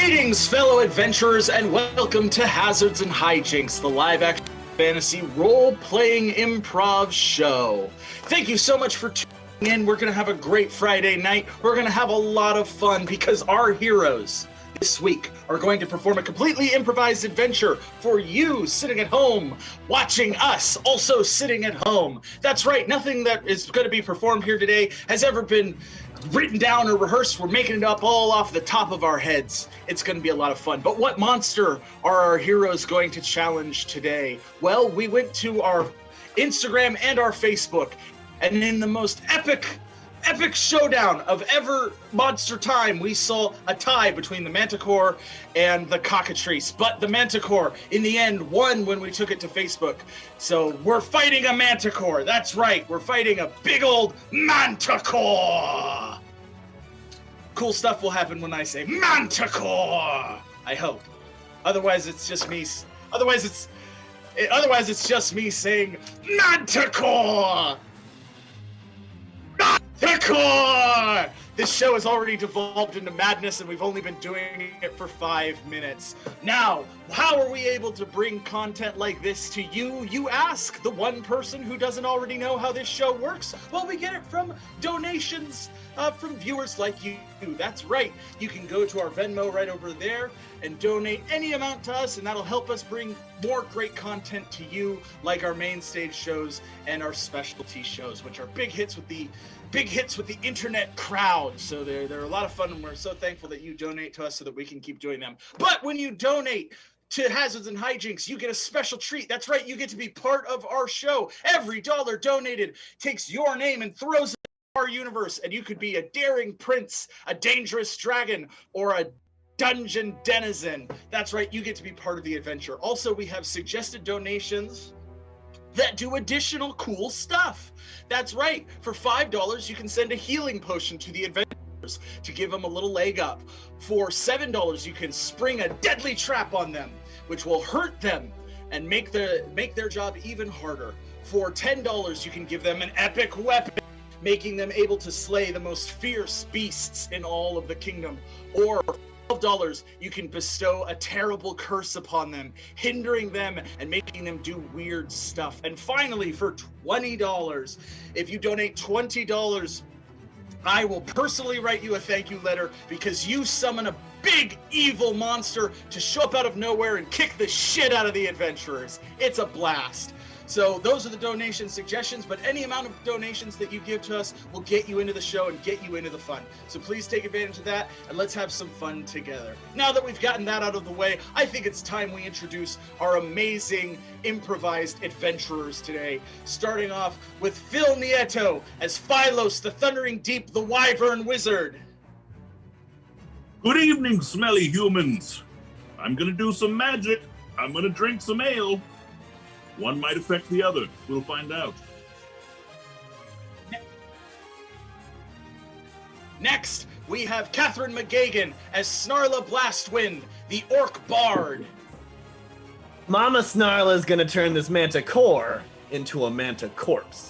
Greetings, fellow adventurers, and welcome to Hazards and Hijinks, the live-action fantasy role-playing improv show. Thank you so much for tuning in. We're going to have a great Friday night. We're going to have a lot of fun because our heroes this week are going to perform a completely improvised adventure for you sitting at home, watching us also sitting at home. That's right, nothing that is going to be performed here today has ever been written down or rehearsed. We're making it up all off the top of our heads. It's going to be a lot of fun. But what monster are our heroes going to challenge today? Well, we went to our Instagram and our Facebook, and in the most epic showdown of ever monster time, we saw a tie between the Manticore and the Cockatrice. But the Manticore, in the end, won when we took it to Facebook. So we're fighting a Manticore. That's right, we're fighting a big old Manticore. Cool stuff will happen when I say Manticore, I hope. Otherwise, it's just me. Otherwise, it's just me saying Manticore. Manticore! This show has already devolved into madness, and we've only been doing it for 5 minutes. Now, how are we able to bring content like this to you, you ask? The one person who doesn't already know how this show works? Well, we get it from donations from viewers like you. That's right. You can go to our Venmo right over there and donate any amount to us, and that'll help us bring more great content to you, like our main stage shows and our specialty shows, which are big hits with the internet crowd. So they're a lot of fun, and we're so thankful that you donate to us so that we can keep doing them. But when you donate to Hazards and Hijinks, you get a special treat. That's right, you get to be part of our show. Every dollar donated takes your name and throws it in our universe, and you could be a daring prince, a dangerous dragon, or a dungeon denizen. That's right, you get to be part of the adventure. Also, we have suggested donations that do additional cool stuff. That's right, for $5 you can send a healing potion to the adventurers to give them a little leg up. For $7 you can spring a deadly trap on them, which will hurt them and make their job even harder. For $10 you can give them an epic weapon, making them able to slay the most fierce beasts in all of the kingdom. Or $12 you can bestow a terrible curse upon them, hindering them and making them do weird stuff. And finally, for $20, if you donate $20, I will personally write you a thank you letter because you summon a big evil monster to show up out of nowhere and kick the shit out of the adventurers. It's a blast. So those are the donation suggestions, but any amount of donations that you give to us will get you into the show and get you into the fun. So please take advantage of that, and let's have some fun together. Now that we've gotten that out of the way, I think it's time we introduce our amazing improvised adventurers today, starting off with Phil Nieto as Phylos, the Thundering Deep, the Wyvern Wizard. Good evening, smelly humans. I'm gonna do some magic. I'm gonna drink some ale. One might affect the other. We'll find out. Next, we have Catherine McGagan as Snarla Blastwind, the Orc Bard. Mama Snarla is gonna turn this Manticore into a Manticorpse.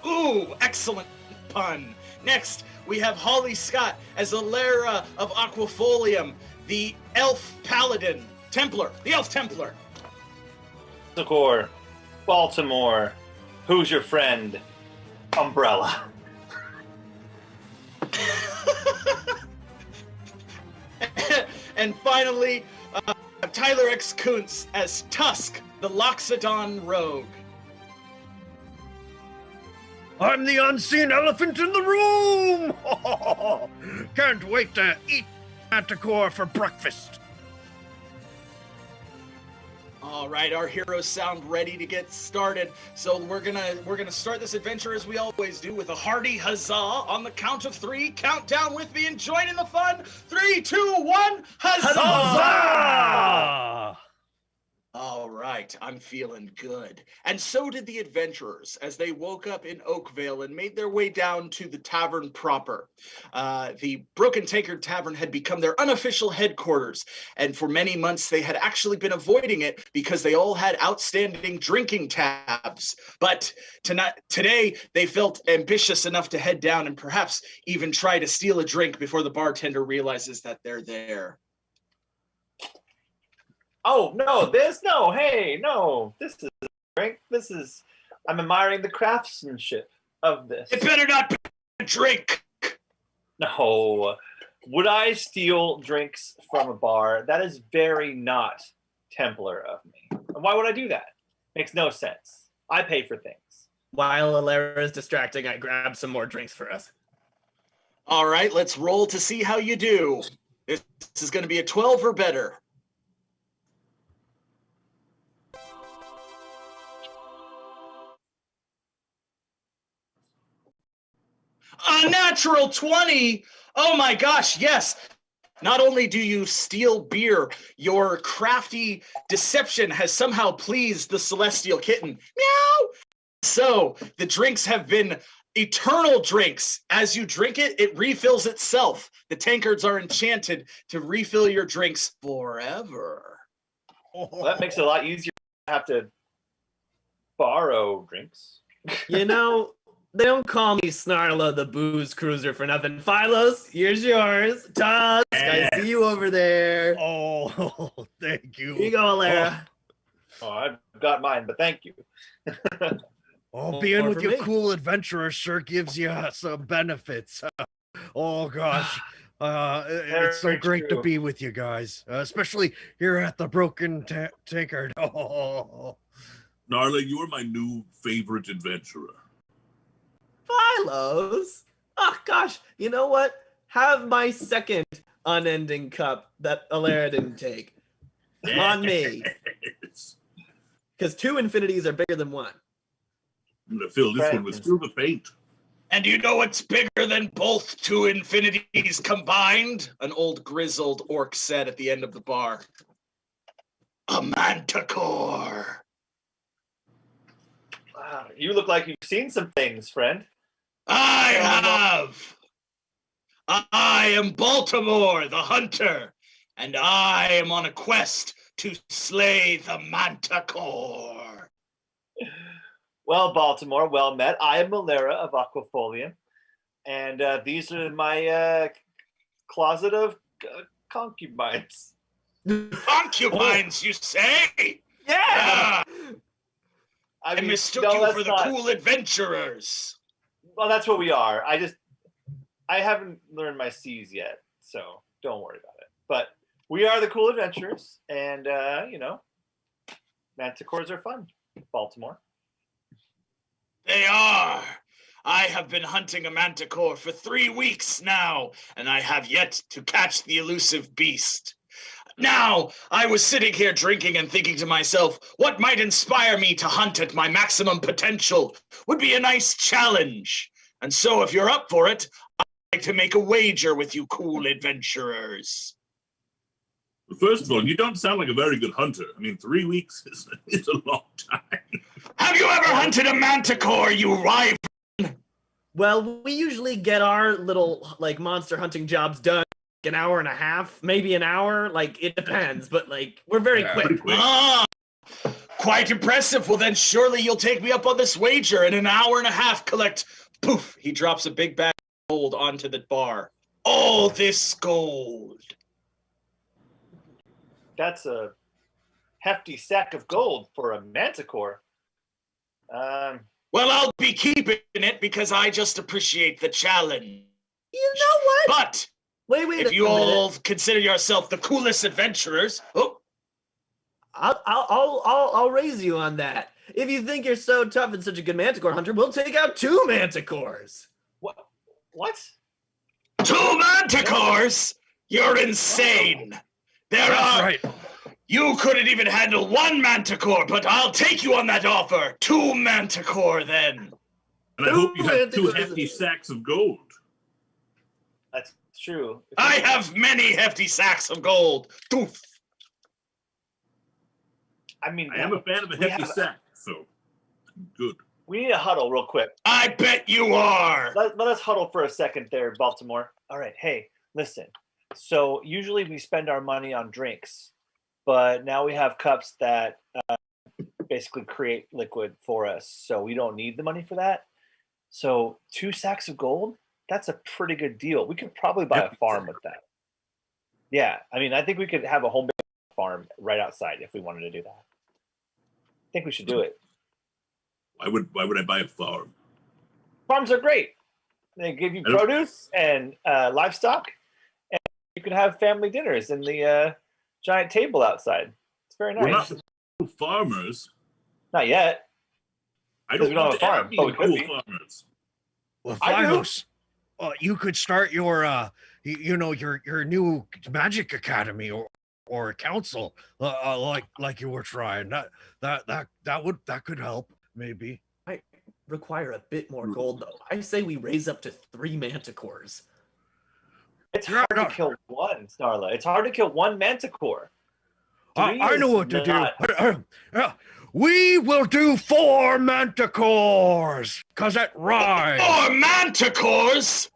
Ooh, excellent pun. Next, we have Holly Scott as Alara of Aquafolium, the Elf Paladin, Templar, the Elf Templar. Manticore, Baltimore, who's your friend? Umbrella. And finally, Tyler X. Kuntz as Tusk, the Loxodon Rogue. I'm the unseen elephant in the room! Can't wait to eat Manticore for breakfast. All right, our heroes sound ready to get started. So we're gonna start this adventure as we always do with a hearty huzzah on the count of 3. Count down with me and join in the fun. 3, 2, 1, huzzah! Huzzah! All right, I'm feeling good. And so did the adventurers as they woke up in Oakvale and made their way down to the tavern proper. The Broken Tankard Tavern had become their unofficial headquarters, and for many months they had actually been avoiding it because they all had outstanding drinking tabs. But today they felt ambitious enough to head down and perhaps even try to steal a drink before the bartender realizes that they're there. Oh no, hey, no, this is a drink. I'm admiring the craftsmanship of this. It better not be a drink. No, would I steal drinks from a bar? That is very not Templar of me. And why would I do that? Makes no sense. I pay for things. While Alera is distracting, I grab some more drinks for us. All right, let's roll to see how you do. This is going to be a 12 or better. A natural 20! Oh my gosh, yes. Not only do you steal beer, your crafty deception has somehow pleased the celestial kitten. Meow! So, the drinks have been eternal drinks. As you drink it, it refills itself. The tankards are enchanted to refill your drinks forever. Well, that makes it a lot easier to have to borrow drinks. You know, they don't call me Snarla the booze cruiser for nothing. Philos, here's yours. Tusk, I see you over there. Oh, thank you. Here you go, Alera. Oh, I've got mine, but thank you. Oh, being More with for you me. cool adventurers sure gives you some benefits. Oh gosh, it's so Very great to true. be with you guys, especially here at the Broken Tankard. Oh, Narla, you are my new favorite adventurer. Philos? Oh, gosh. You know what? Have my second unending cup that Alera didn't take. On me. Yes. Because 2 infinities are bigger than 1. I'm going to fill this one with silver paint. And you know what's bigger than both 2 infinities combined? An old grizzled orc said at the end of the bar. A manticore. Wow, you look like you've seen some things, friend. I have. I am Baltimore, the hunter, and I am on a quest to slay the manticore. Well, Baltimore, well met. I am Malera of Aquafolium, and these are my closet of concubines. Concubines, you say? Yeah! I mean, mistook no, you that's for the not- cool adventurers. Well, that's what we are. I haven't learned my C's yet, so don't worry about it. But we are the cool adventurers, and manticores are fun. Baltimore. They are. I have been hunting a manticore for 3 weeks now, and I have yet to catch the elusive beast. Now, I was sitting here drinking and thinking to myself, what might inspire me to hunt at my maximum potential would be a nice challenge. And so if you're up for it, I'd like to make a wager with you cool adventurers. First of all, you don't sound like a very good hunter. I mean, 3 weeks is a long time. Have you ever hunted a manticore, you rival? Well, we usually get our little, like, monster hunting jobs done an hour and a half, maybe an hour. Like, it depends, but, like, we're very quick. Pretty quick. Ah, quite impressive. Well, then surely you'll take me up on this wager. In an hour and a half, collect, poof, he drops a big bag of gold onto the bar. All this gold. That's a hefty sack of gold for a manticore. Well, I'll be keeping it because I just appreciate the challenge. You know what? But Wait if you a minute. all consider yourself the coolest adventurers, I'll raise you on that. If you think you're so tough and such a good manticore hunter, we'll take out 2 manticores. What? 2 manticores? You're insane. that's right. You couldn't even handle 1 manticore, but I'll take you on that offer. 2 manticore, then. And I hope you have 2 manticores. hefty sacks of gold. That's true. I have many hefty sacks of gold. Doof. I mean, I am a fan of a we hefty have- sack, so good. we need a huddle real quick. I bet you are. Let's huddle for a second there, Baltimore. All right. Hey, listen. So usually we spend our money on drinks, but now we have cups that basically create liquid for us. So we don't need the money for that. So 2 sacks of gold, that's a pretty good deal. We could probably buy a farm with that. Yeah. I mean, I think we could have a home farm right outside if we wanted to do that. I think we should do it. Why would I buy a farm? Farms are great. They give you produce and livestock, and you can have family dinners in the giant table outside. It's very nice. We're not farmers. Not yet. I don't We don't want have a to farm, be but we could cool be. farmers. Well, I do. Phyllis, you could start your your new magic academy or council like you were trying. That could help maybe. I require a bit more gold, though. I say we raise up to 3 manticores. It's hard to kill one, Starla. It's hard to kill one manticore. I know what to do. We will do 4 manticores, cause it rhymes. 4 manticores?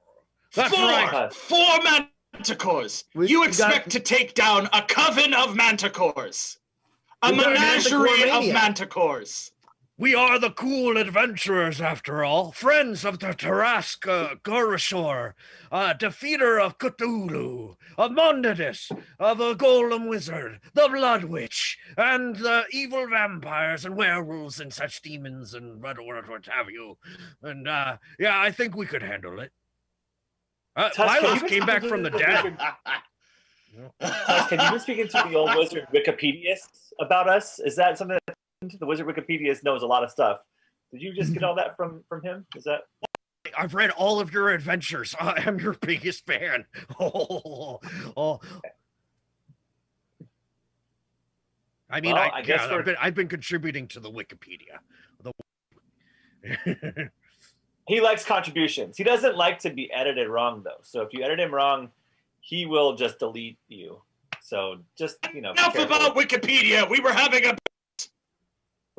That's right. 4 manticores. We You got- expect to take down a coven of manticores. A We got menagerie of Manticore-mania. manticores. We are the cool adventurers, after all, friends of the Tarrasque Gorosaur, defeater of Cthulhu, of Mondadus, of the Golem Wizard, the Blood Witch, and the evil vampires and werewolves and such demons and what have you. And yeah, I think we could handle it. Tusk, Milos can you came back from the dead. Tusk, have you been speaking to the old wizard Wikipedias about us? Is that something that the wizard Wikipedias knows a lot of stuff? Did you just get all that from him? Is that? I've read all of your adventures. I am your biggest fan. Oh. I mean, Well, I guess I've been contributing to the Wikipedia. He likes contributions. He doesn't like to be edited wrong, though. So if you edit him wrong, he will just delete you. So just, be Enough careful. about Wikipedia. We were having a...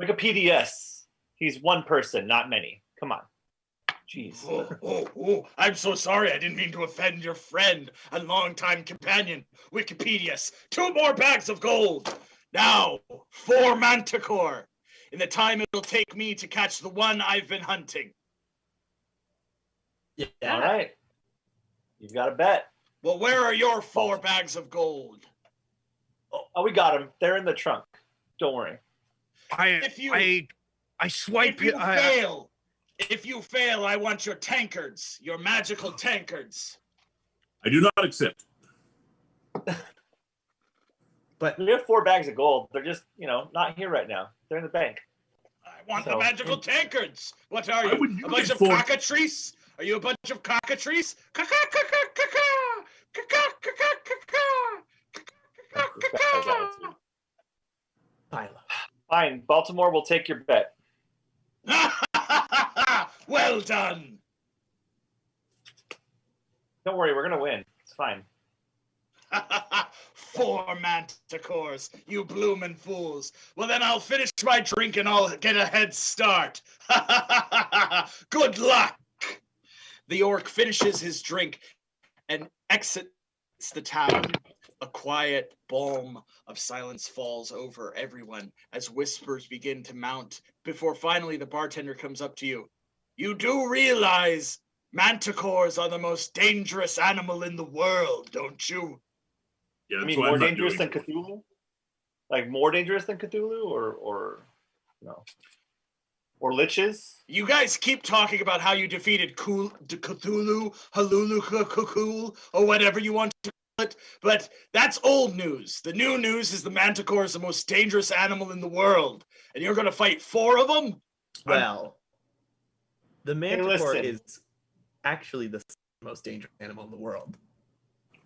Wikipedias. He's one person, not many. Come on. Jeez. Oh, I'm so sorry. I didn't mean to offend your friend and longtime companion, Wikipedias. 2 more bags of gold. Now, 4 manticore. In the time it'll take me to catch the one I've been hunting. Yeah. All right. You've got a bet. Well, where are your 4 bags of gold? Oh, we got him. They're in the trunk. Don't worry. If you swipe it. If you fail, I want your tankards, your magical tankards. I do not accept. But We have 4 bags of gold. They're just, not here right now. They're in the bank. I want the So- magical tankards. What are Why would you? you A bunch get of 4? cockatrice? Are you a bunch of cockatrice? Philo. Fine. Baltimore will take your bet. Well done. Don't worry. We're going to win. It's fine. 4 manticores, you bloomin' fools. Well, then I'll finish my drink and I'll get a head start. Good luck. The orc finishes his drink and exits the tavern. A quiet balm of silence falls over everyone as whispers begin to mount before finally the bartender comes up to you. You do realize manticores are the most dangerous animal in the world, don't you? Yeah, I that's mean, why more I'm not dangerous doing than it. Cthulhu? Like, more dangerous than Cthulhu? Or no? Or liches? You guys keep talking about how you defeated Cthulhu, Halulu, or whatever you want to call it, but that's old news. The new news is the manticore is the most dangerous animal in the world, and you're going to fight 4 of them? Well, the manticore listen. is actually the most dangerous animal in the world.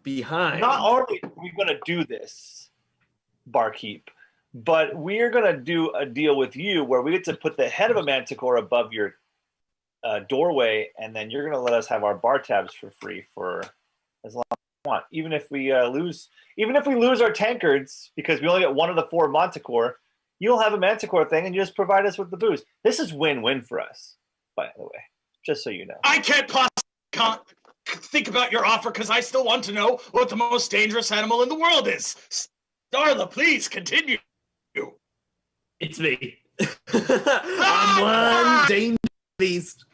Behind. Not only are we going to do this, Barkeep, but we're going to do a deal with you where we get to put the head of a manticore above your doorway, and then you're going to let us have our bar tabs for free for as long as we want. Even if we lose our tankards because we only get one of the 4 manticore, you'll have a manticore thing and you just provide us with the booze. This is win-win for us, by the way, just so you know. I can't possibly think about your offer because I still want to know what the most dangerous animal in the world is. Starla, please continue. It's me. I'm one dangerous beast.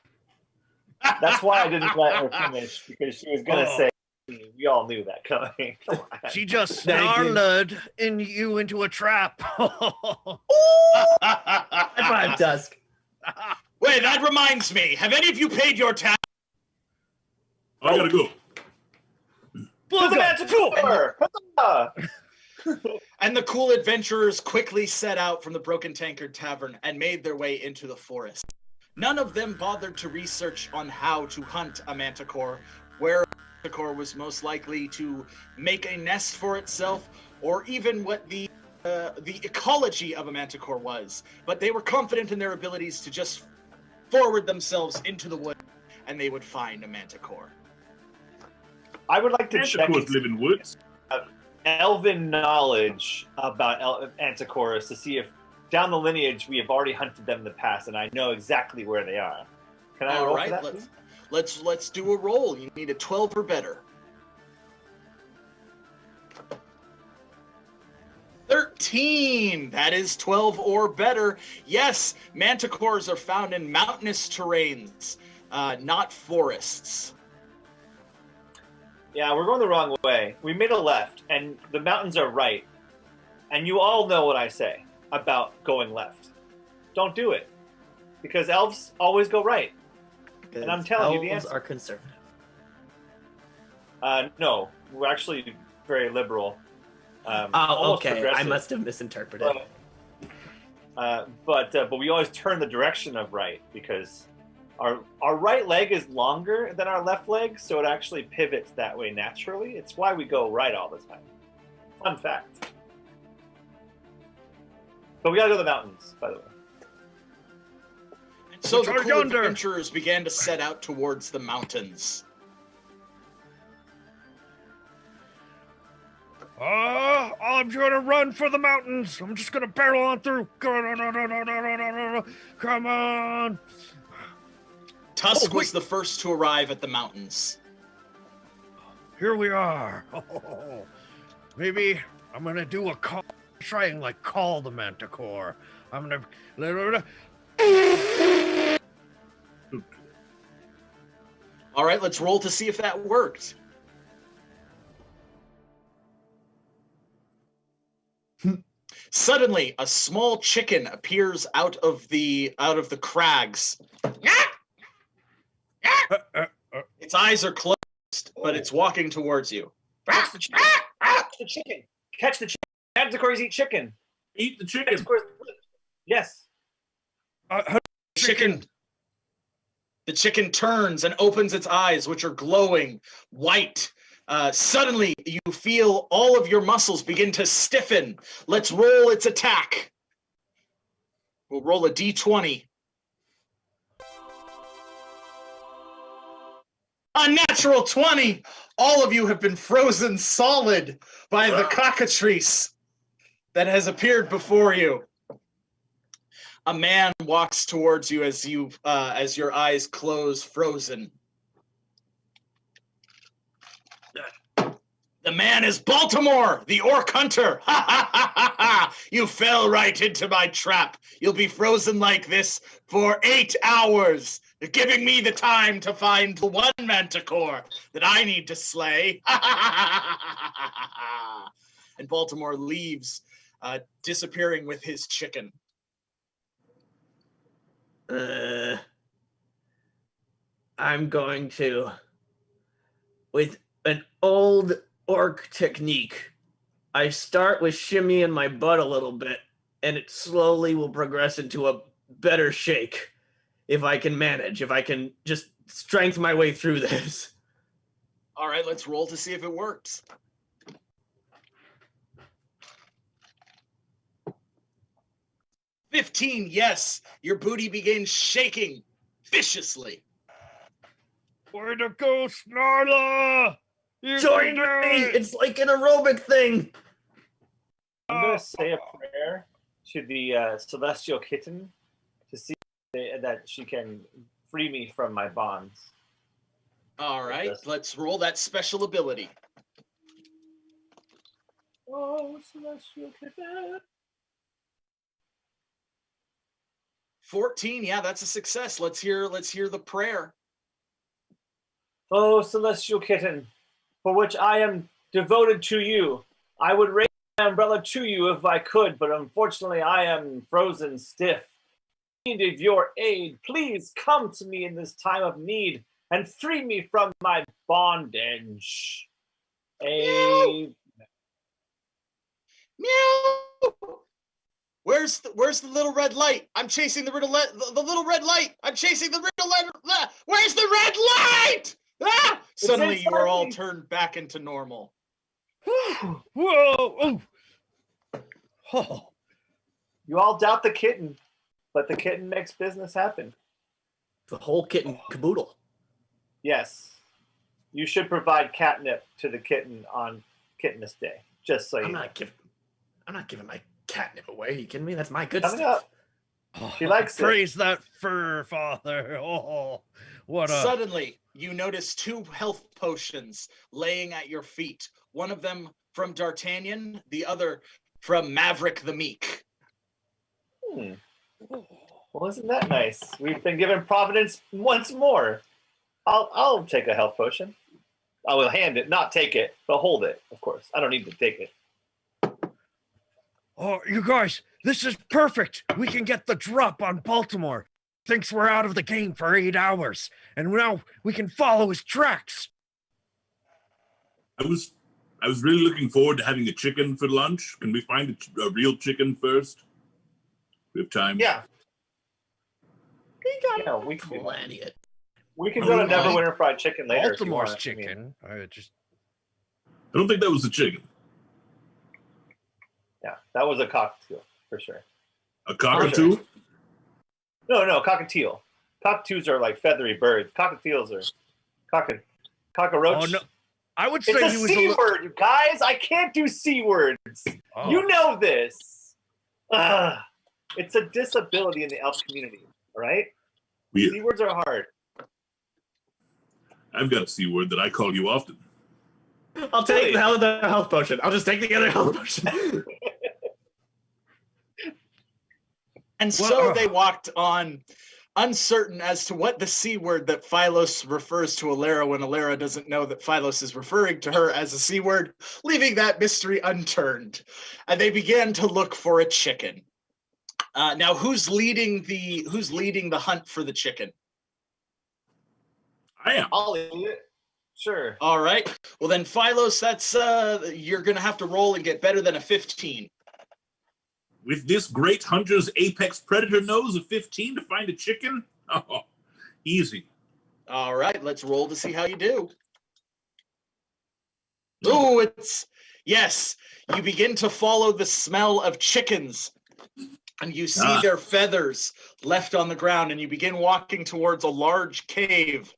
That's why I didn't let her finish, because she was going to Oh. say, We all knew that coming. Come on. She just Thank you. snarled you into a trap. High five, Tusk. Wait, that reminds me. Have any of you paid your tax? I gotta go. To the Manticore! Huzzah! And the cool adventurers quickly set out from the Broken Tankard Tavern and made their way into the forest. None of them bothered to research on how to hunt a manticore, where a manticore was most likely to make a nest for itself, or even what the ecology of a manticore was. But they were confident in their abilities to just forward themselves into the woods, and they would find a manticore. I would like to check Manticores live in woods. elven knowledge about Antichorus to see if down the lineage we have already hunted them in the past and I know exactly where they are. Can I All roll right, for that? let's do a roll. You need a 12 or better. 13. That is 12 or better. Yes, manticores are found in mountainous terrains, not forests. Yeah, we're going the wrong way. We made a left, and the mountains are right. And you all know what I say about going left. Don't do it. Because elves always go right. And I'm telling you the elves answer. are conservative. No, we're actually very liberal. Oh, almost okay. I progressive. must have misinterpreted. But we always turn the direction of right because our right leg is longer than our left leg, so it actually pivots that way naturally. It's why we go right all the time. Fun fact. But we gotta go to the mountains, by the way. So the Which are cool yonder. adventurers began to set out towards the mountains. I'm gonna run for the mountains. I'm just gonna barrel on through. Come on. Tusk Oh, was the first to arrive at the mountains. Here we are. Maybe I'm gonna do a call. Try and call the manticore. I'm gonna. All right, let's roll to see if that worked. Suddenly, a small chicken appears out of the crags. Its eyes are closed, but it's walking towards you. Catch the chicken. Catch the chicken. Catch the chicken. Manticores eat chicken. Eat the chicken. Manticores... Yes. Chicken. The chicken turns and opens its eyes, which are glowing white. Suddenly, you feel all of your muscles begin to stiffen. Let's roll its attack. We'll roll a d20. A natural 20! All of you have been frozen solid by the cockatrice that has appeared before you. A man walks towards you as your eyes close, frozen. The man is Baltimore, the orc hunter. Ha ha ha ha ha! You fell right into my trap. You'll be frozen like this for 8 hours, giving me the time to find the one manticore that I need to slay. Ha ha ha ha ha ha ha! And Baltimore leaves, disappearing with his chicken. I'm going to, with an old orc technique, I start with shimmying my butt a little bit, and it slowly will progress into a better shake if I can manage, if I can just strength my way through this. All right, let's roll to see if it works. $15, yes. Your booty begins shaking viciously. Way to go, Snarla! You Join can do me! it! It's like an aerobic thing! I'm going to say a prayer to the celestial kitten to see that she can free me from my bonds. All right, let's roll that special ability. Oh, celestial kitten. 14, yeah, that's a success. Let's hear the prayer. Oh, celestial kitten, for which I am devoted to you. I would raise my umbrella to you if I could, but unfortunately I am frozen stiff. I need your aid. Please come to me in this time of need and free me from my bondage. Meow. Where's the little red light? I'm chasing the little red light. I'm chasing the little light. Where's the red light? Ah! Suddenly you are all turned back into normal. Whoa! Oh. Oh. You all doubt the kitten, but the kitten makes business happen. The whole kit and caboodle. Yes. You should provide catnip to the kitten on Kitteness Day. Just so you I'm know. not giving my catnip away. Are you kidding me? That's my good Coming stuff. up. She likes it. Praise that fur, Father. Oh, what a... Suddenly, you notice 2 health potions laying at your feet. One of them from D'Artagnan, the other from Maverick the Meek. Well, isn't that nice? We've been given Providence once more. I'll take a health potion. I will hand it, not take it, but hold it, of course. I don't need to take it. Oh, you guys, this is perfect. We can get the drop on Baltimore. Thinks we're out of the game for 8 hours, and now we can follow his tracks. I was really looking forward to having a chicken for lunch. Can we find a real chicken first? We have time. Yeah. We can plenty of. We can go to Neverwinter Fried Chicken later. Baltimore's if you want. chicken. I don't think that was a chicken. Yeah, that was a cockatiel for sure. A cockatoo? Sure. No, cockatiel. Cockatoos are like feathery birds. Cockatiels are cockroach. Oh no, I would say It's he a was C word, you guys. I can't do C words. Oh. You know this. It's a disability in the elf community. All right. Yeah. C words are hard. I've got a C word that I call you often. I'll take the health potion. I'll just take the other health potion. And so they walked on, uncertain as to what the C word that Philos refers to Alara when Alara doesn't know that Philos is referring to her as a C word, leaving that mystery unturned. And they began to look for a chicken. Now, who's leading the hunt for the chicken? I am. I'll eat it. Sure. All right. Well, then, Philos, that's you're gonna have to roll and get better than a 15. With this great hunter's apex predator nose of 15 to find a chicken? Oh, easy. All right, let's roll to see how you do. Oh, yes. You begin to follow the smell of chickens, and you see their feathers left on the ground, and you begin walking towards a large cave.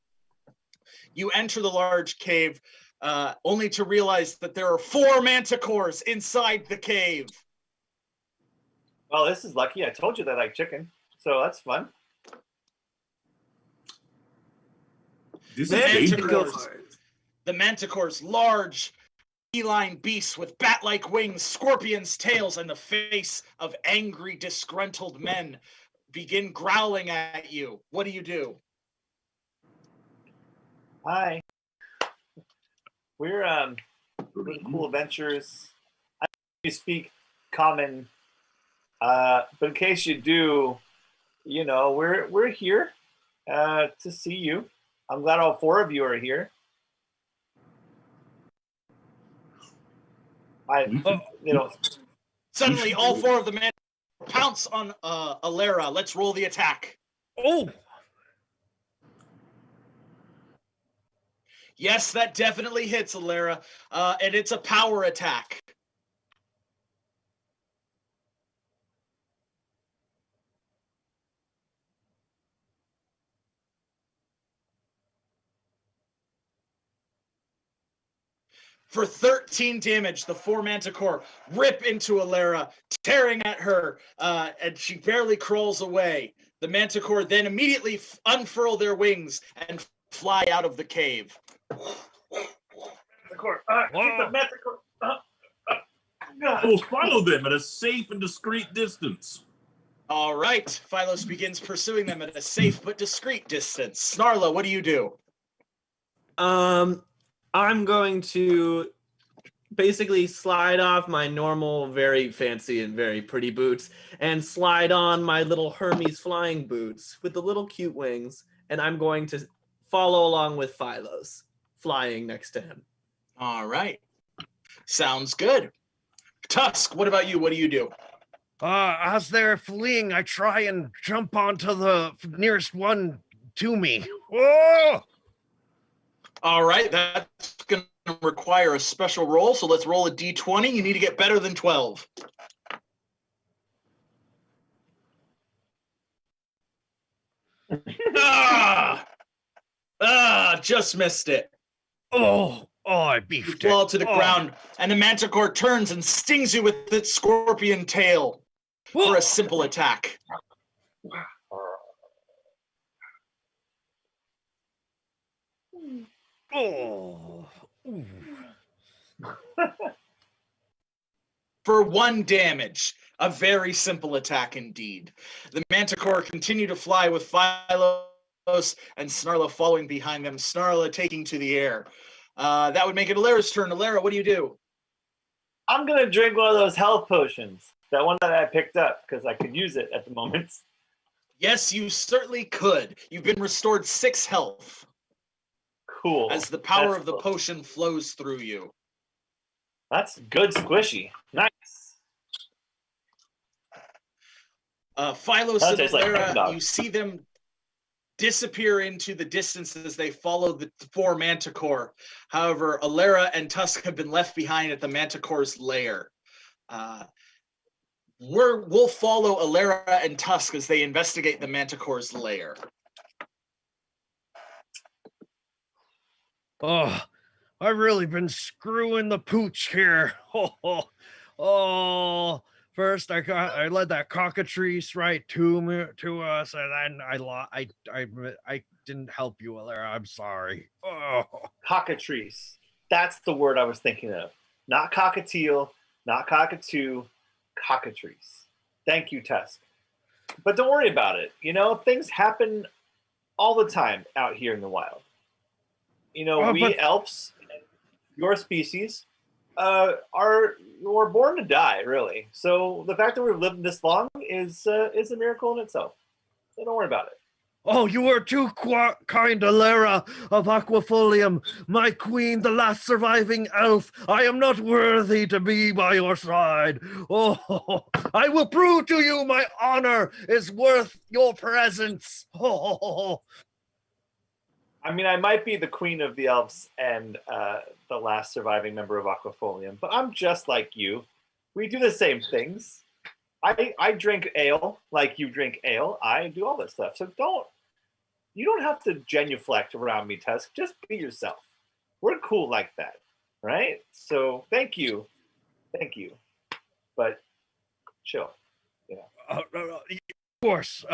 You enter the large cave, only to realize that there are 4 manticores inside the cave. Well, this is lucky. I told you that I like chicken, so that's fun. This is dangerous. The manticores, large feline beasts with bat-like wings, scorpions' tails, and the face of angry, disgruntled men, begin growling at you. What do you do? Hi. We're the cool adventures. I know you speak common, but in case you do, you know, we're here to see you. I'm glad all 4 of you are here. Suddenly, all 4 of the men pounce on Alara. Let's roll the attack. Oh. Yes, that definitely hits, Alara, and it's a power attack. For 13 damage, the 4 manticore rip into Alara, tearing at her, and she barely crawls away. The manticore then immediately unfurl their wings and fly out of the cave. Manticore, get the manticore. I will follow them at a safe and discreet distance. All right, Philos begins pursuing them at a safe but discreet distance. Snarla, what do you do? I'm going to basically slide off my normal, very fancy and very pretty boots and slide on my little Hermes flying boots with the little cute wings, and I'm going to follow along with Phylos, flying next to him. All right. Sounds good. Tusk, what about you? What do you do? As they're fleeing, I try and jump onto the nearest one to me. Whoa! All right, that's going to require a special roll, so let's roll a d20. You need to get better than 12. Just missed it. Oh, I You beefed fall it. to the ground, and the manticore turns and stings you with its scorpion tail for a simple attack. Oh. Ooh. For 1 damage. A very simple attack indeed. The manticore continue to fly with Phylos and Snarla following behind them, Snarla taking to the air. That would make it Alara's turn. Alara, what do you do? I'm going to drink one of those health potions. That one that I picked up because I could use it at the moment. Yes, you certainly could. You've been restored 6 health Cool. as the power That's of the cool. potion flows through you. That's good squishy. Nice. Phylos That and tastes like Alara, dog. you see them disappear into the distance as they follow the 4 manticore. However, Alara and Tusk have been left behind at the manticore's lair. We'll follow Alara and Tusk as they investigate the manticore's lair. Oh, I've really been screwing the pooch here. Oh, first I led that cockatrice right to us, and then I didn't help you, Alara. I'm sorry. Oh, Cockatrice. That's the word I was thinking of. Not cockatiel, not cockatoo, cockatrice. Thank you, Tusk. But don't worry about it. You know, things happen all the time out here in the wild. You know, we elves, your species, we're born to die, really. So the fact that we've lived this long is a miracle in itself. So don't worry about it. oh, you are too kind, Alara of Aquafolium, my queen, the last surviving elf. I am not worthy to be by your side. Oh, I will prove to you my honor is worth your presence. Oh. I mean, I might be the queen of the elves and the last surviving member of Aquafolium, but I'm just like you. We do the same things. I drink ale like you drink ale. I do all this stuff. So you don't have to genuflect around me, Tusk. Just be yourself. We're cool like that, right? So thank you. But chill. You know. Of course.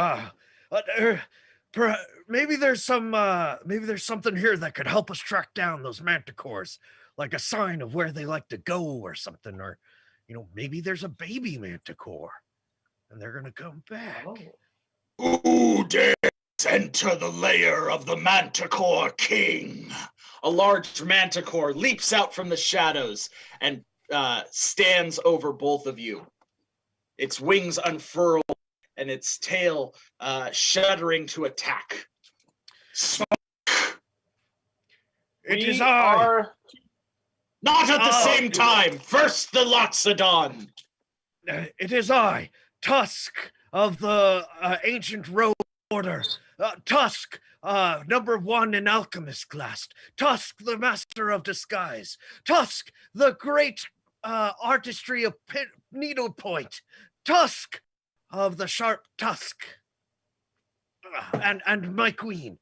Maybe there's something here that could help us track down those manticores, like a sign of where they like to go or something, or maybe there's a baby manticore and they're gonna come back. Who dares enter the lair of the Manticore King? A large manticore leaps out from the shadows and stands over both of you. Its wings unfurl and its tail shuddering to attack. It is I. Not at the same time. First the Loxodon. It is I, Tusk of the Ancient Road Order. Tusk, number 1 in Alchemist class. Tusk, the Master of Disguise. Tusk, the great artistry of needlepoint. Tusk of the Sharp Tusk. And my queen.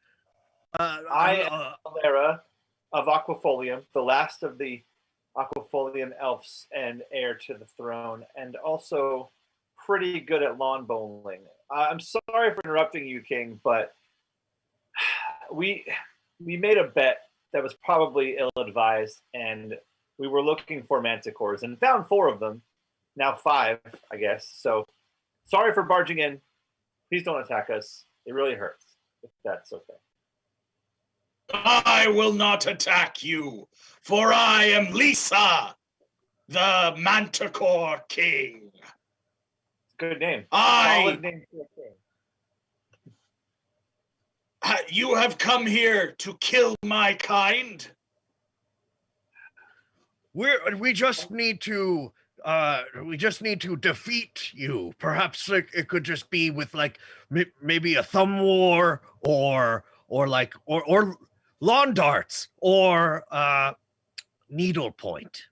I am Alara of Aquafolium, the last of the Aquafolium elves and heir to the throne, and also pretty good at lawn bowling. I'm sorry for interrupting you, King, but we made a bet that was probably ill-advised, and we were looking for manticores and found 4 of them. Now 5, I guess. So sorry for barging in. Please don't attack us. It really hurts, if that's okay. I will not attack you, for I am Lisa, the Manticore King. Good name. I- Solid name for a king. You have come here to kill my kind? We just need to defeat you. Perhaps it could just be with like maybe a thumb war or lawn darts or needlepoint.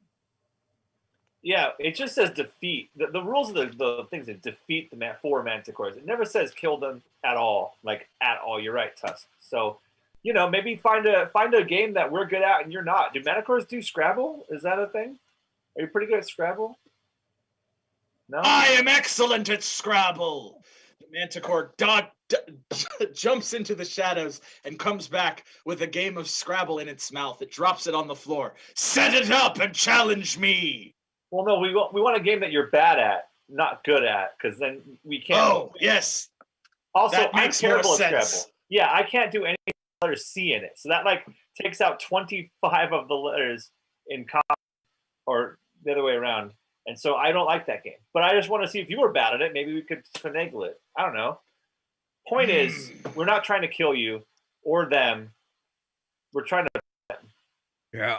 Yeah, it just says defeat. The rules of the things that defeat the four manticores. It never says kill them at all. Like at all. You're right, Tusk. So, maybe find a game that we're good at and you're not. Do manticores do Scrabble? Is that a thing? Are you pretty good at Scrabble? No. I am excellent at Scrabble. The Manticore jumps into the shadows and comes back with a game of Scrabble in its mouth. It drops it on the floor. Set it up and challenge me. Well, no, we want a game that you're bad at, not good at, because then we can't. Oh, yes. Also, That I'm makes terrible more at sense. Scrabble. Yeah, I can't do any letter C in it. So that takes out 25 of the letters in or the other way around. And so I don't like that game. But I just want to see if you were bad at it. Maybe we could finagle it. I don't know. Point is, we're not trying to kill you or them. We're trying to. Yeah.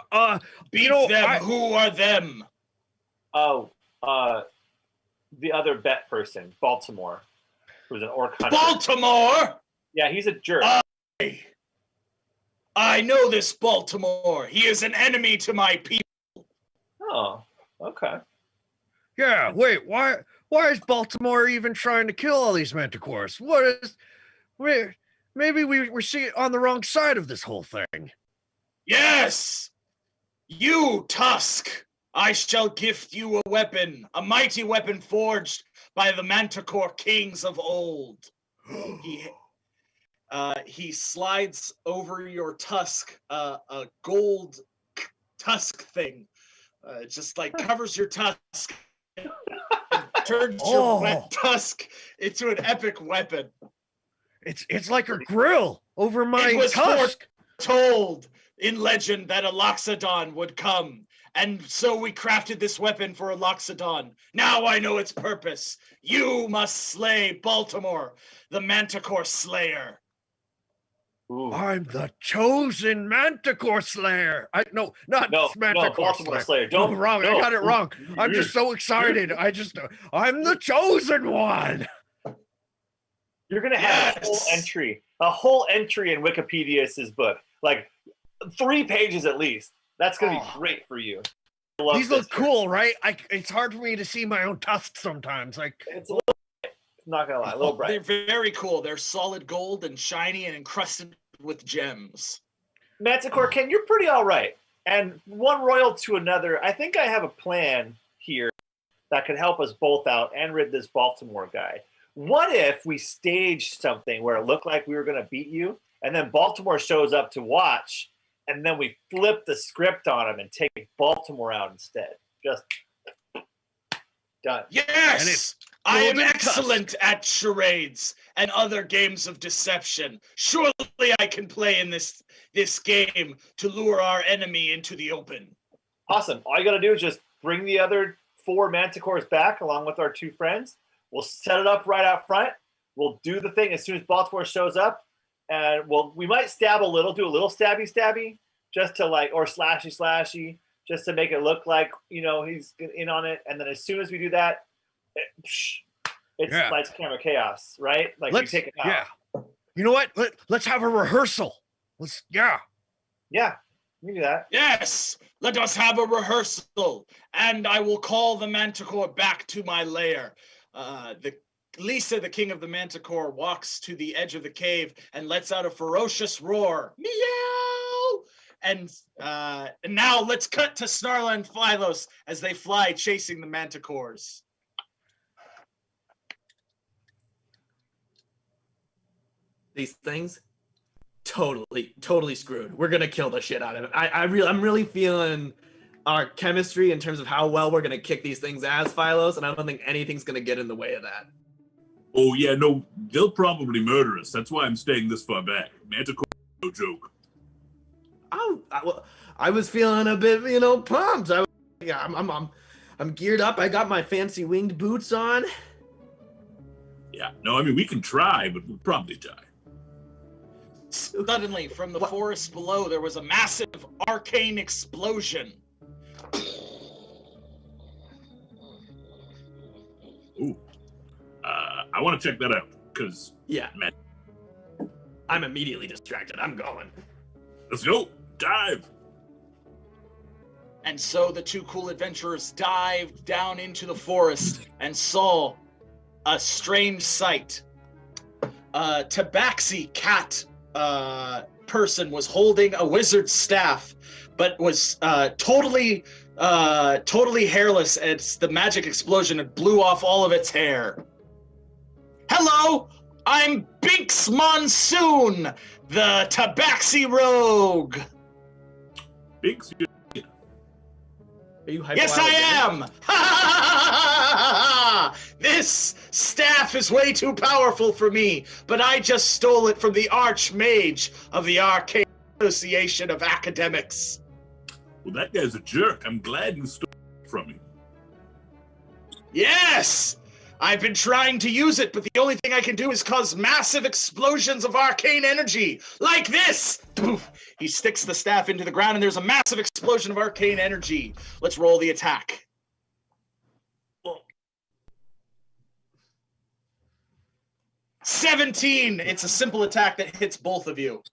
Beat them. Who are them? Oh, the other bet person, Baltimore, who's an orc hunter. Baltimore? Yeah, he's a jerk. I know this Baltimore. He is an enemy to my people. Oh, okay. Yeah. Wait. Why is Baltimore even trying to kill all these manticores? Maybe we're seeing on the wrong side of this whole thing. Yes! You, Tusk! I shall gift you a weapon, a mighty weapon forged by the Manticore kings of old. He slides over your tusk, a gold tusk thing. Just like covers your tusk and turns your wet tusk into an epic weapon. It's like a grill over my It was tusk. Told in legend that a Loxodon would come, and so we crafted this weapon for a Loxodon. Now I know its purpose. You must slay Baltimore, the Manticore Slayer. Ooh. I'm the chosen Manticore Slayer. No, Manticore Baltimore Slayer. Don't wrong. No. I got it wrong. I'm just so excited. I'm the chosen one. You're gonna have a whole entry in Wikipedia's book, like 3 pages at least. That's gonna be great for you. These look cool, right? It's hard for me to see my own tusks sometimes. It's a little bright. Not gonna lie, a little bright. They're very cool. They're solid gold and shiny and encrusted with gems. Manticore King, you're pretty all right. And one royal to another, I think I have a plan here that could help us both out and rid this Baltimore guy. What if we staged something where it looked like we were going to beat you, and then Baltimore shows up to watch, and then we flip the script on him and take Baltimore out instead? Just done. Yes! I am excellent at charades and other games of deception. Surely I can play in this game to lure our enemy into the open. Awesome. All you got to do is just bring the other 4 manticores back along with our 2 friends. We'll set it up right out front. We'll do the thing as soon as Baltimore shows up. And we might stab a little, do a little stabby, just to or slashy, just to make it look like, he's in on it. And then as soon as we do that, it's lights, camera, chaos, right? Let's you take it out. Yeah. You know what? Let's have a rehearsal. Yeah, we can do that. Yes, let us have a rehearsal, and I will call the Manticore back to my lair. Lisa, the king of the Manticore, walks to the edge of the cave and lets out a ferocious roar. Meow! And now let's cut to Snarla and Phylos as they fly chasing the Manticores. These things, totally screwed. We're gonna kill the shit out of it. I'm really feeling our chemistry in terms of how well we're gonna kick these things ass, Phylos, and I don't think anything's gonna get in the way of that. Oh yeah, no, they'll probably murder us. That's why I'm staying this far back. Manticore, no joke. I was feeling a bit, pumped. I'm geared up. I got my fancy winged boots on. Yeah, no, I mean, we can try, but we'll probably die. Suddenly, from the forest below, there was a massive arcane explosion. Ooh. I want to check that out, because... Yeah. Man. I'm immediately distracted. I'm going. Let's go. Dive. And so the two cool adventurers dived down into the forest and saw a strange sight. A tabaxi cat person was holding a wizard's staff, but was totally hairless as the magic explosion had blew off all of its hair. Hello, I'm Binks Monsoon, the Tabaxi Rogue. Binks, Are you Yes, I am! Ha ha ha! This staff is way too powerful for me, but I just stole it from the Archmage of the Arcane Association of Academics. Well, that guy's a jerk. I'm glad you stole it from him. Yes! I've been trying to use it, but the only thing I can do is cause massive explosions of arcane energy, like this! Poof. He sticks the staff into the ground, and there's a massive explosion of arcane energy. Let's roll the attack. 17! It's a simple attack that hits both of you.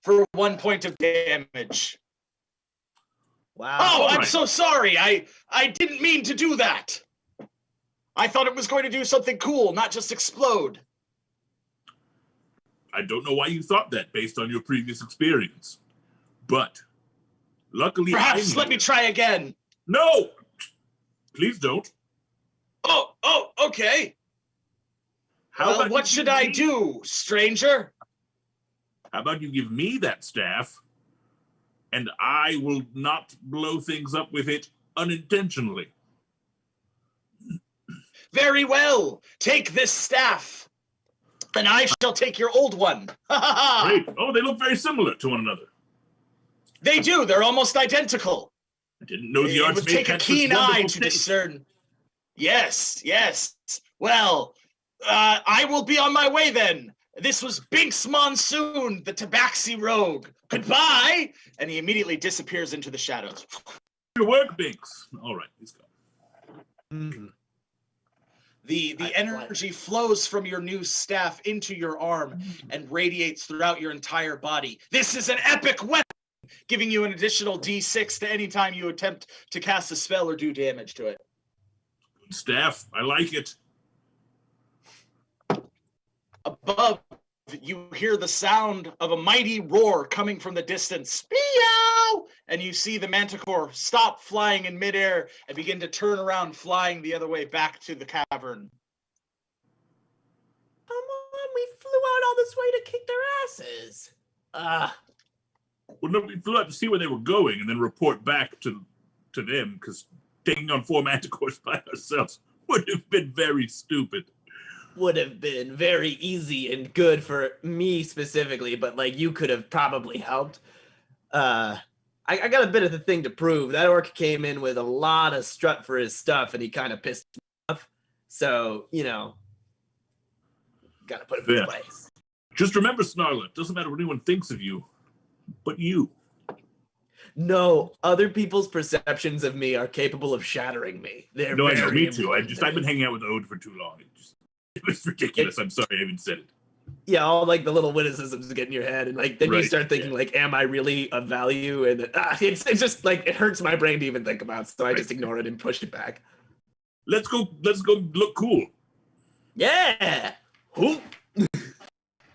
For 1 point of damage. Wow. Oh, I'm right. so sorry. I didn't mean to do that. I thought it was going to do something cool, not just explode. I don't know why you thought that based on your previous experience. But, luckily Perhaps let me try again. No! Please don't. Oh, okay. How Well, about what you should give I me- do, stranger? How about you give me that staff, and I will not blow things up with it unintentionally. Very well. Take this staff, and I shall take your old one. Ha ha ha! Great. Oh, they look very similar to one another. They do. They're almost identical. I didn't know the It would Archmage take a had such keen eye wonderful to taste. discern. Yes. Well, I will be on my way then. This was Binks Monsoon, the Tabaxi Rogue. Goodbye! And he immediately disappears into the shadows. Your work, Binks. All right, he's gone. Mm-hmm. The energy flows from your new staff into your arm and radiates throughout your entire body. This is an epic weapon, giving you an additional D6 to any time you attempt to cast a spell or do damage to it. Good staff. I like it. Above, you hear the sound of a mighty roar coming from the distance. Meow! And you see the manticore stop flying in midair and begin to turn around, flying the other way back to the cavern. Come on, we flew out all this way to kick their asses. Well, no, we flew out to see where they were going and then report back to them, because taking on 4 manticores by ourselves would have been very stupid. Would have been very easy and good for me specifically, but like you could have probably helped. I got a bit of the thing to prove. That orc came in with a lot of strut for his stuff, and he kind of pissed me off. So, gotta put him in Yeah. place. Just remember, Snarler, it doesn't matter what anyone thinks of you, but you. No, other people's perceptions of me are capable of shattering me. They're No, I know, very me too. I've important. been hanging out with Ode for too long. It was ridiculous. I'm sorry I even said it. Yeah, all like the little witticisms get in your head, and like then you Right, start thinking like, am I really of value? And it's just like it hurts my brain to even think about, so I just ignore it and push it back. Let's go look cool. Yeah. Whoop. And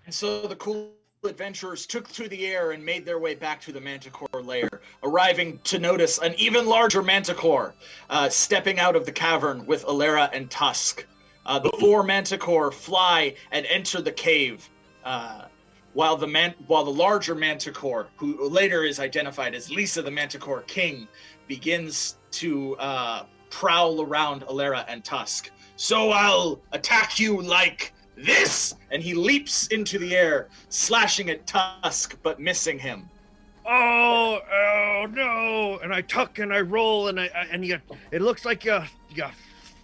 so the cool adventurers took through the air and made their way back to the manticore lair, arriving to notice an even larger manticore stepping out of the cavern with Alera and Tusk. The 4 manticore fly and enter the cave, while the larger manticore, who later is identified as Lisa the Manticore King, begins to prowl around Alera and Tusk. So I'll attack you like This! And he leaps into the air, slashing at Tusk, but missing him. Oh no! And I tuck and I roll and it looks like you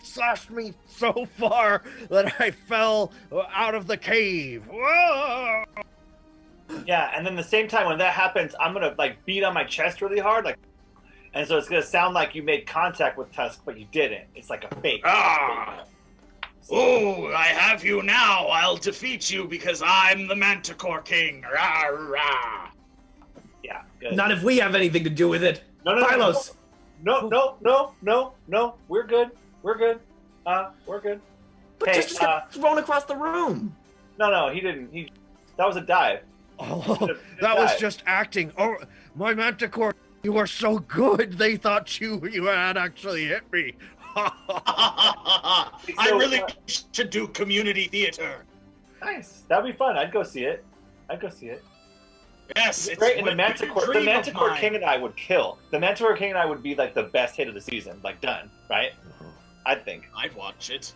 slashed me so far that I fell out of the cave. Whoa! Yeah, and then the same time when that happens, I'm gonna like beat on my chest really hard, like, and so it's gonna sound like you made contact with Tusk, but you didn't. It's like a fake. Ah! Oh, I have you now. I'll defeat you because I'm the Manticore King. Rah, rah. Yeah, good. Not if we have anything to do with it. No, Phylos. No. We're good. We're good. But Hey, just got thrown across the room. No, he didn't. That was a dive. Oh, that was just acting. Oh, my Manticore, you are so good. They thought you had actually hit me. I really should do community theater. Nice. That'd be fun. I'd go see it. Yes, It's great. And the Manticore King and I would kill. The Manticore King and I would be like the best hit of the season. Like done, right? I think. I'd watch it.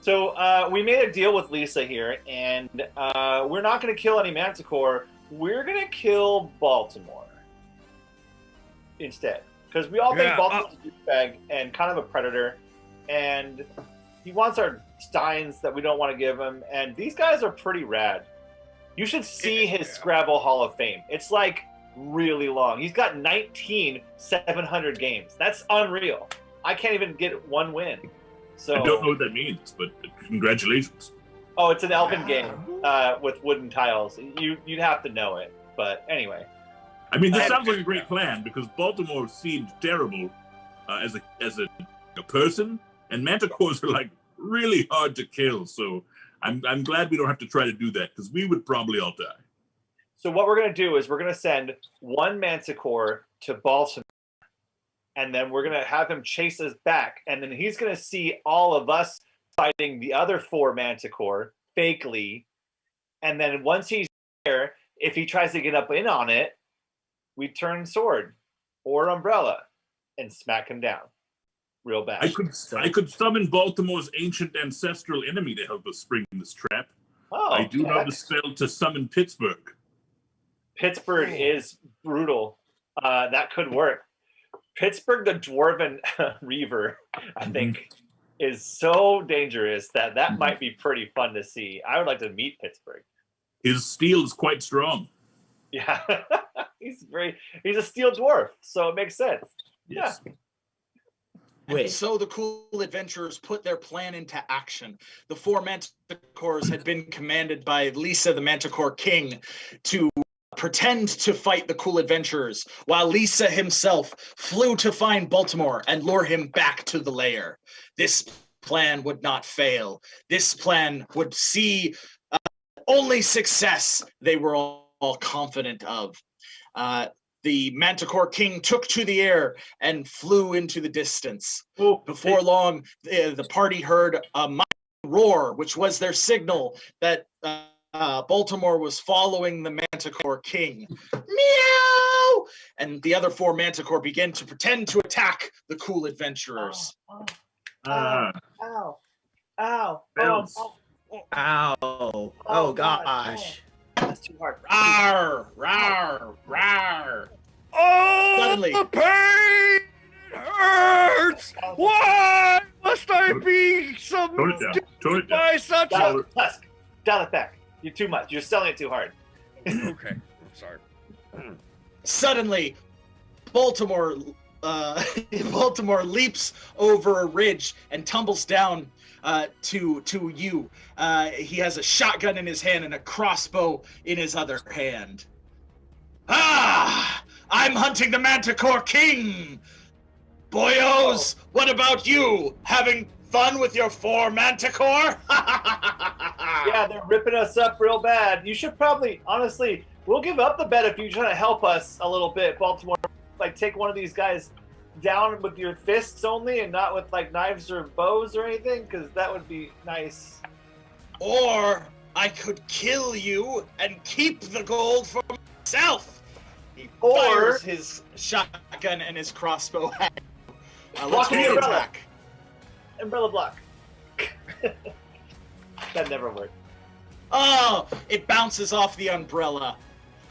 So we made a deal with Lisa here, and we're not going to kill any Manticore. We're going to kill Baltimore instead. Because we all think Baltimore's a douchebag and kind of a predator, and he wants our steins that we don't want to give him, and these guys are pretty rad. You should see his Scrabble Hall of Fame. It's like really long. He's got 19 700 games. That's unreal. I can't even get one win. So I don't know what that means, but congratulations. Oh, it's an elven game with wooden tiles. You'd have to know it, but anyway. I mean, this sounds like a great plan because Baltimore seemed terrible as a person, and Manticores are like really hard to kill. So I'm glad we don't have to try to do that because we would probably all die. So what we're gonna do is we're gonna send one Manticore to Baltimore, and then we're gonna have him chase us back, and then he's gonna see all of us fighting the other 4 Manticore fakely, and then once he's there, if he tries to get up in on it, we turn sword or umbrella and smack him down real bad. I could summon Baltimore's ancient ancestral enemy to help us spring this trap. Oh, I do know the spell to summon Pittsburgh. Pittsburgh is brutal. That could work. Pittsburgh, the Dwarven Reaver, I think, is so dangerous that might be pretty fun to see. I would like to meet Pittsburgh. His steel is quite strong. Yeah, he's a steel dwarf, so it makes sense. Yes. Yeah. And so the cool adventurers put their plan into action. The 4 Manticores had been commanded by Lisa, the Manticore King, to pretend to fight the cool adventurers, while Lisa himself flew to find Baltimore and lure him back to the lair. This plan would not fail. This plan would see only success, they were all confident of. The Manticore King took to the air and flew into the distance. Before long, the party heard a mighty roar, which was their signal that Baltimore was following the Manticore King. Meow! And the other 4 Manticore began to pretend to attack the cool adventurers. Ow. Bells. Ow. Oh, gosh. That's too hard. Rawr! Rawr! Rawr! Oh, Suddenly. the pain! It hurts! Why must I be Tone it down. by such a... Dial it back. You're too much. You're selling it too hard. Okay, I'm sorry. Suddenly, Baltimore leaps over a ridge and tumbles down to you. He has a shotgun in his hand and a crossbow in his other hand. Ah! I'm hunting the Manticore King! Boyos, what about you? Having fun with your 4 Manticore? Yeah, they're ripping us up real bad. You should probably, honestly, we'll give up the bet if you try to help us a little bit, Baltimore. Like, take one of these guys down with your fists only and not with, like, knives or bows or anything, because that would be nice. Or I could kill you and keep the gold for myself. He fires his shotgun and his crossbow at you. Let's Block the roll umbrella. attack. Umbrella block. That never worked. Oh, it bounces off the umbrella.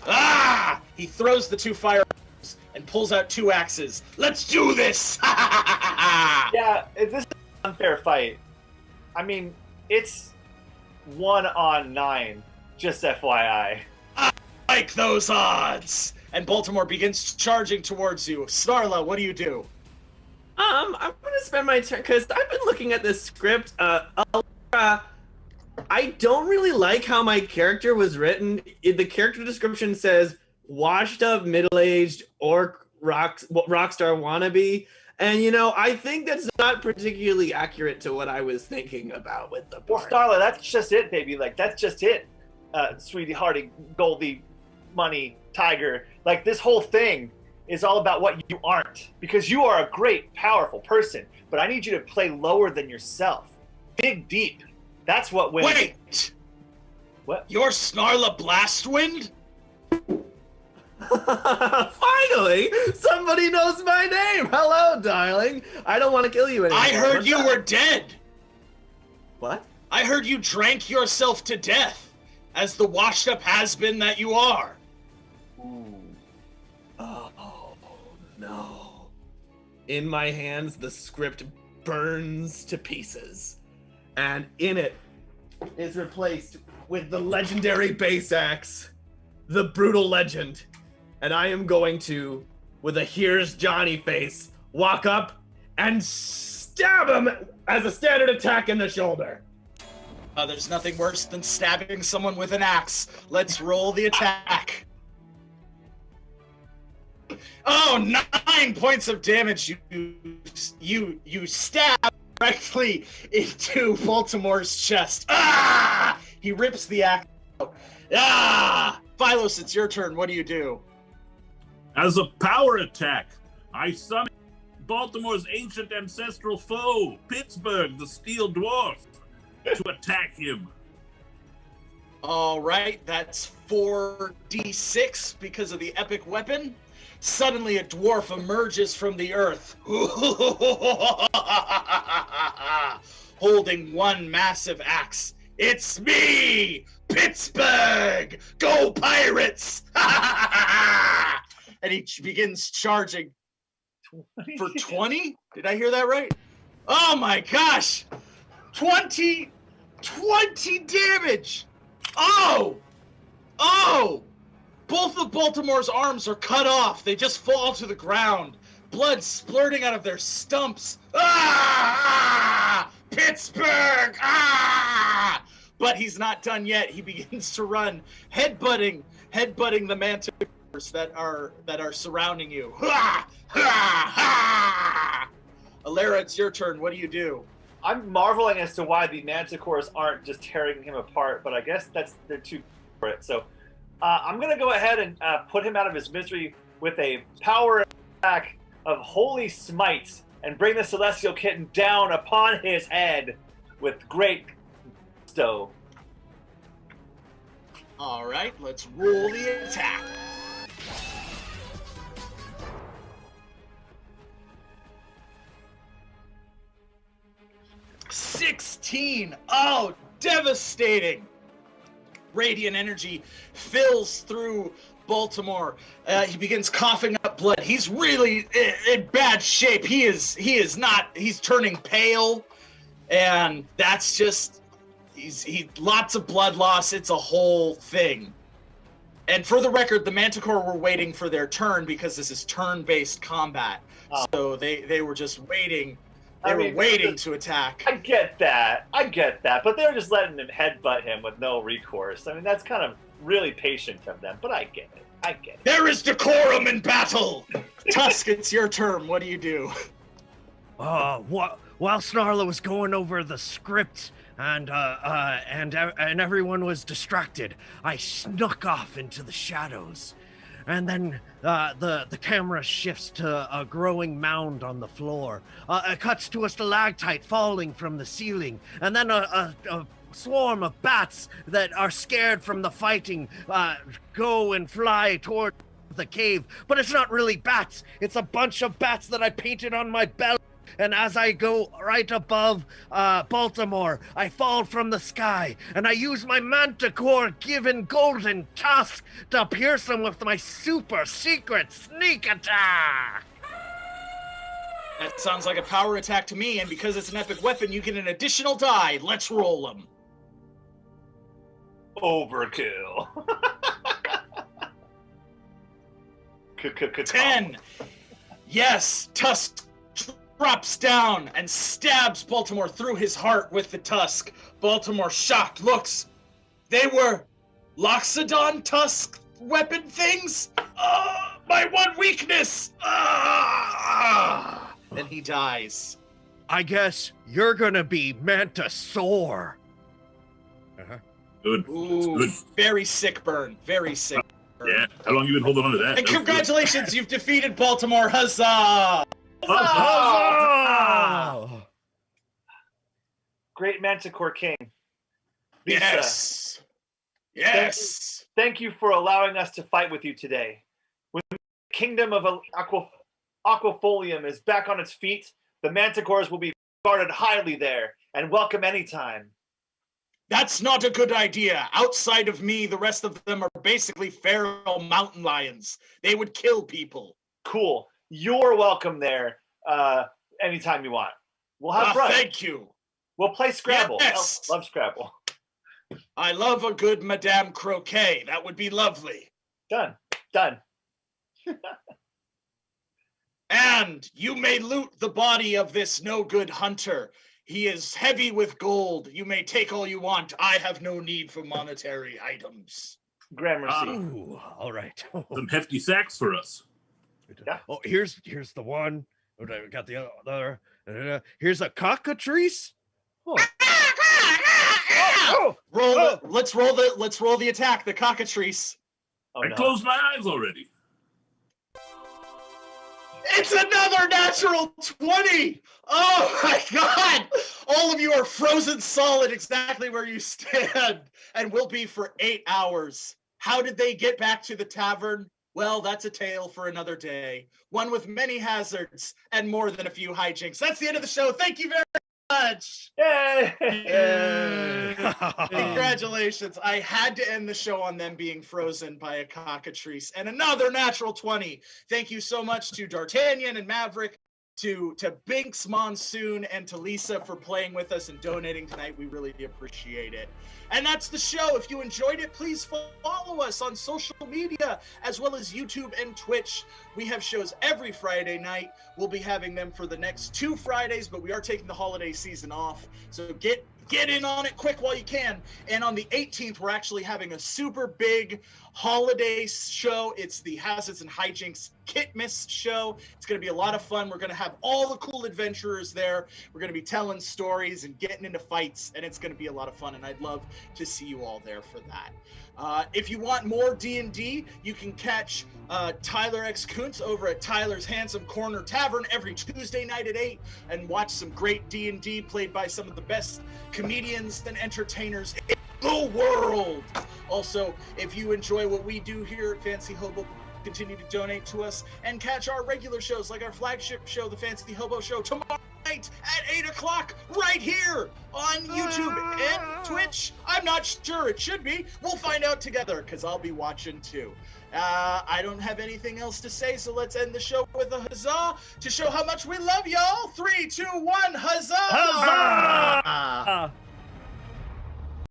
Ah! He throws the 2 firearms and pulls out 2 axes. Let's do this! Yeah, this is an unfair fight. I mean, it's 1 on 9, just FYI. I like those odds! And Baltimore begins charging towards you. Snarla, what do you do? I'm gonna spend my turn because I've been looking at this script. I don't really like how my character was written. The character description says washed up, middle-aged orc rockstar wannabe, and I think that's not particularly accurate to what I was thinking about with the part. Well, Starla, that's just it, baby. Like, that's just it. Sweetie, Hardy, Goldie, Money, Tiger. Like, this whole thing is all about what you aren't. Because you are a great, powerful person, but I need you to play lower than yourself. Dig deep. That's what wins. Wait! What? You're Snarla Blastwind? Finally, somebody knows my name. Hello, darling. I don't want to kill you anymore. I heard you were dead. What? I heard you drank yourself to death, as the washed-up has-been that you are. Ooh. Oh, no. In my hands, the script burns to pieces. And in it is replaced with the legendary bass axe, the brutal legend. And I am going to, with a here's Johnny face, walk up and stab him as a standard attack in the shoulder. There's nothing worse than stabbing someone with an axe. Let's roll the attack. Oh, 9 points of damage. You stab directly into Baltimore's chest. Ah! He rips the axe out. Ah! Phylos, it's your turn. What do you do? As a power attack, I summon Baltimore's ancient ancestral foe, Pittsburgh, the Steel Dwarf, to attack him. All right, that's 4d6 because of the epic weapon. Suddenly, a dwarf emerges from the earth, holding one massive axe. It's me, Pittsburgh! Go Pirates! And he begins charging for 20? Did I hear that right? Oh my gosh! 20 damage! Oh! Both of Baltimore's arms are cut off. They just fall to the ground. Blood splurting out of their stumps. Ah! Pittsburgh! Ah! But he's not done yet. He begins to run, headbutting the manticores that are surrounding you. Ha! Ha! Ha! Alara, it's your turn. What do you do? I'm marveling as to why the manticores aren't just tearing him apart, but I guess they're too for it. So I'm going to go ahead and put him out of his misery with a power attack of Holy Smite and bring the Celestial Kitten down upon his head with great gusto. All right, let's roll the attack. $16. Oh, devastating. Radiant energy fills through Baltimore. He begins coughing up blood. He's really in bad shape. He's turning pale, and that's just he lots of blood loss. It's a whole thing. And for the record, the Manticore were waiting for their turn because this is turn-based combat. Oh. So they were just waiting. They were waiting to attack. I get that. But they were just letting him headbutt him with no recourse. I mean, that's kind of really patient of them, but I get it. There is decorum in battle! Tusk, it's your turn. What do you do? While Snarla was going over the script and everyone was distracted, I snuck off into the shadows. And then the camera shifts to a growing mound on the floor. It cuts to a stalactite falling from the ceiling. And then a swarm of bats that are scared from the fighting go and fly toward the cave. But it's not really bats. It's a bunch of bats that I painted on my belly And as I go right above Baltimore, I fall from the sky, and I use my manticore-given golden tusk to pierce him with my super secret sneak attack. That sounds like a power attack to me, and because it's an epic weapon, you get an additional die. Let's roll them. Overkill. 10. Yes, tusk drops down and stabs Baltimore through his heart with the tusk. Baltimore, shocked, looks. They were Loxodon tusk weapon things? My one weakness! And he dies. I guess you're gonna be Mantisaur. Good. Ooh, Good. very sick burn. Very sick burn. Yeah. How long you been holding on to that? And That was congratulations, you've defeated Baltimore. Huzzah! good. Huzzah! Great Manticore King. Lisa, Yes. Yes. thank you for allowing us to fight with you today. When the kingdom of Aquafolium is back on its feet, the Manticores will be guarded highly there and welcome anytime. That's not a good idea. Outside of me, the rest of them are basically feral mountain lions. They would kill people. Cool. You're welcome there anytime you want. We'll have fun. Thank you. We'll play Scrabble. Yes. Love Scrabble. I love a good Madame Croquet. That would be lovely. Done. And you may loot the body of this no-good hunter. He is heavy with gold. You may take all you want. I have no need for monetary items. Gramercy. Ooh, all right. Some hefty sacks for us. Yeah. Oh, here's the one. Oh, I got the other. Here's a cockatrice. Oh. Let's roll the attack, the cockatrice. Oh, I no. closed my eyes already. It's another natural 20! Oh my god! All of you are frozen solid exactly where you stand and will be for 8 hours. How did they get back to the tavern? Well, that's a tale for another day. One with many hazards and more than a few hijinks. That's the end of the show. Thank you very much! Yay! Congratulations. I had to end the show on them being frozen by a cockatrice and another natural 20. Thank you so much to D'Artagnan and Maverick, to Binks, Monsoon, and to Lisa for playing with us and donating tonight. We really appreciate it. And that's the show. If you enjoyed it, please follow us on social media as well as YouTube and Twitch. We have shows every Friday night. We'll be having them for the next 2 Fridays, but we are taking the holiday season off. So get in on it quick while you can. And on the 18th, we're actually having a super big holiday show. It's the Hazards and Hijinks Kitmas show. It's going to be a lot of fun. We're going to have all the cool adventurers there. We're going to be telling stories and getting into fights, and it's going to be a lot of fun, and I'd love to see you all there for that. If you want more D&D, you can catch Tyler X Kuntz over at Tyler's Handsome Corner Tavern every Tuesday night at 8 and watch some great D&D played by some of the best comedians and entertainers in the world. Also, if you enjoy what we do here at Fancy Hobo, continue to donate to us and catch our regular shows like our flagship show, The Fancy Hobo Show, tomorrow night at 8 o'clock right here on YouTube and Twitch. I'm not sure. It should be. We'll find out together because I'll be watching too. I don't have anything else to say, so let's end the show with a huzzah to show how much we love y'all. 3, 2, 1, huzzah! Huzzah!